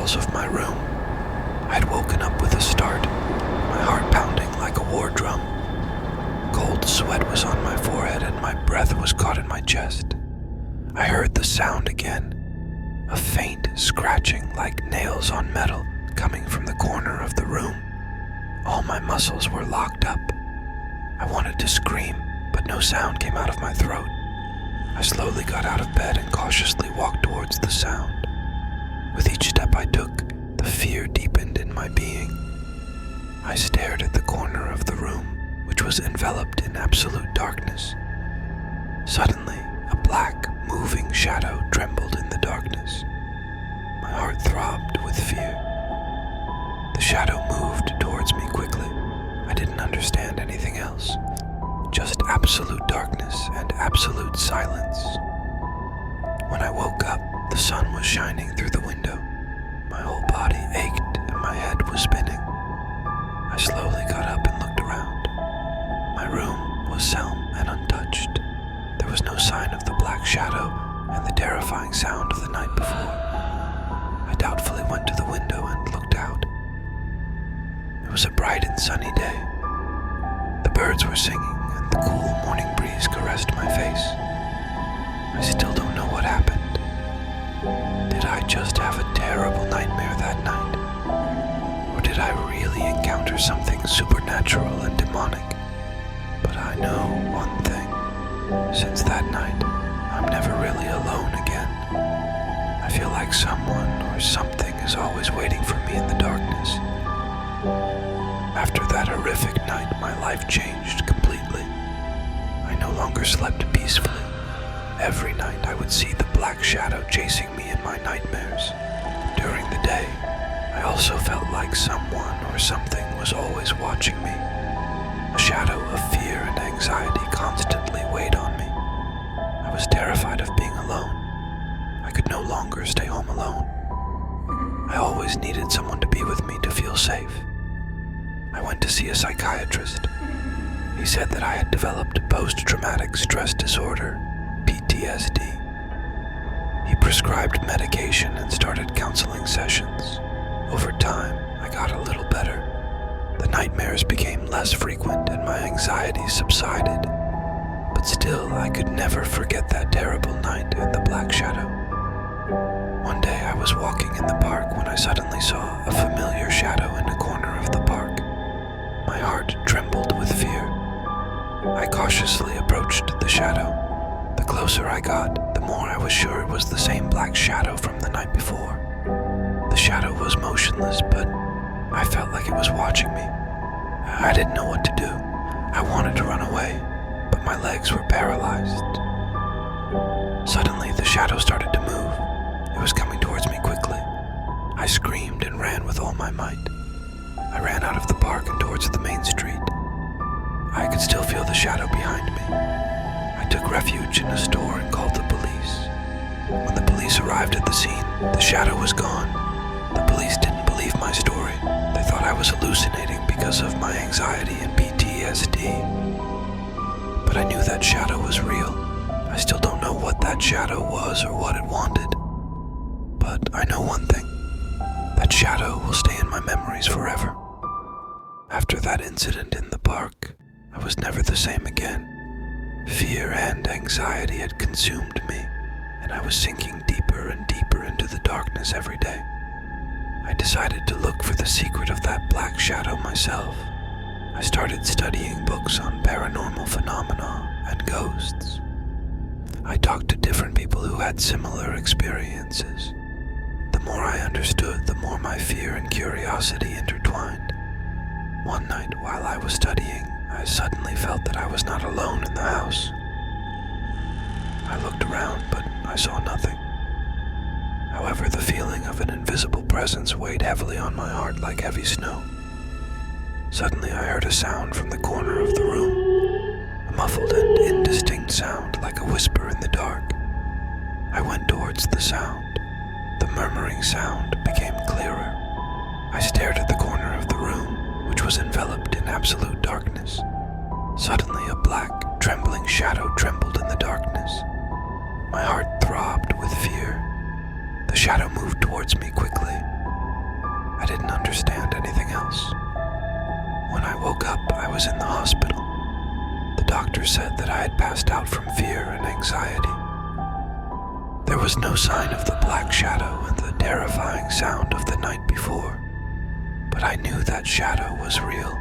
walls of my room. I had woken up with a start, my heart pounding like a war drum. Cold sweat was on my forehead and my breath was caught in my chest. I heard the sound again, a faint scratching like nails on metal coming from the corner of the room. All my muscles were locked up. I wanted to scream, but no sound came out of my throat. I slowly got out of bed and cautiously walked towards the sound. With each step I took, the fear deepened in my being. I stared at the corner of the room, which was enveloped in absolute darkness. Suddenly, a black, moving shadow trembled in the darkness. My heart throbbed with fear. The shadow moved towards me quickly. I didn't understand anything else. Just absolute darkness and absolute silence. When I woke up, the sun was shining through the window. My whole body ached and my head was spinning. I slowly got up and looked around. My room was sound and untouched. There was no sign of the black shadow and the terrifying sound of the night before. I doubtfully went to the window and looked out. It was a bright and sunny day. The birds were singing and the cool morning breeze caressed my face. I still don't know what happened. Did I just have a terrible nightmare that night? Or did I really encounter something supernatural and demonic? But I know one thing. Since that night, I'm never really alone again. I feel like someone or something is always waiting for me in the darkness. After that horrific night, my life changed completely. I no longer slept peacefully. Every night I would see the black shadow chasing me in my nightmares. During the day, I also felt like someone or something was always watching me. A shadow of fear and anxiety constantly weighed on me. I was terrified of being alone. I could no longer stay home alone. I always needed someone to be with me to feel safe. I went to see a psychiatrist. He said that I had developed post-traumatic stress disorder, PTSD. He prescribed medication and started counseling sessions. Over time, I got a little better. The nightmares became less frequent and my anxiety subsided. But still, I could never forget that terrible night and the black shadow. One day I was walking in the park when I suddenly saw a familiar shadow in a corner of the park. My heart trembled with fear. I cautiously approached the shadow. The closer I got, the more I was sure it was the same black shadow from the night before. The shadow was motionless, but I felt like it was watching me. I didn't know what to do. I wanted to run away, but my legs were paralyzed. Suddenly, the shadow started to move. It was coming towards me quickly. I screamed and ran with all my might. I ran out of the park and towards the main street. I could still feel the shadow behind me. I took refuge in a store and called the police. When the police arrived at the scene, the shadow was gone. The police didn't believe my story. They thought I was hallucinating because of my anxiety and PTSD. But I knew that shadow was real. I still don't know what that shadow was or what it wanted. But I know one thing. That shadow will stay in my memories forever. After that incident in the park, I was never the same again. Fear and anxiety had consumed me, and I was sinking deeper and deeper into the darkness every day. I decided to look for the secret of that black shadow myself. I started studying books on paranormal phenomena and ghosts. I talked to different people who had similar experiences. The more I understood, the more my fear and curiosity intertwined. One night, while I was studying, I suddenly felt that I was not alone in the house. I looked around, but I saw nothing. However, the feeling of an invisible presence weighed heavily on my heart like heavy snow. Suddenly, I heard a sound from the corner of the room, a muffled and indistinct sound like a whisper in the dark. I went towards the sound. The murmuring sound became clearer. I stared at the corner of the room, which was enveloped in absolute darkness. Suddenly, a black, trembling shadow trembled in the darkness. My heart throbbed with fear. The shadow moved towards me quickly. was in the hospital. The doctor said that I had passed out from fear and anxiety. There was no sign of the black shadow and the terrifying sound of the night before, but I knew that shadow was real.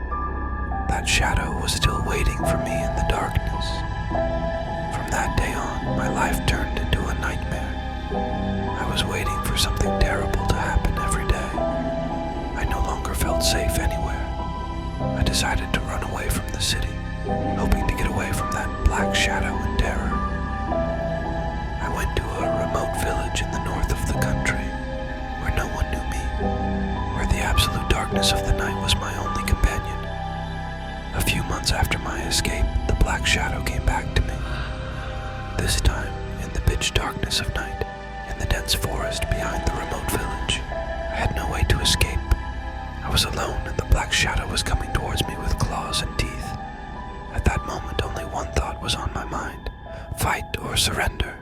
That shadow was still waiting for me in the darkness. From that day on, my life turned into a nightmare. I was waiting for something terrible to happen every day. I no longer felt safe anywhere. I decided to run away from the city, hoping to get away from that black shadow and terror. I went to a remote village in the north of the country, where no one knew me, where the absolute darkness of the night was my only companion. A few months after my escape, the black shadow came back to me. This time, in the pitch darkness of night, in the dense forest behind the remote village. I had no way to escape. I was alone, and the black shadow was coming towards me with claws and teeth. At that moment, only one thought was on my mind: fight or surrender.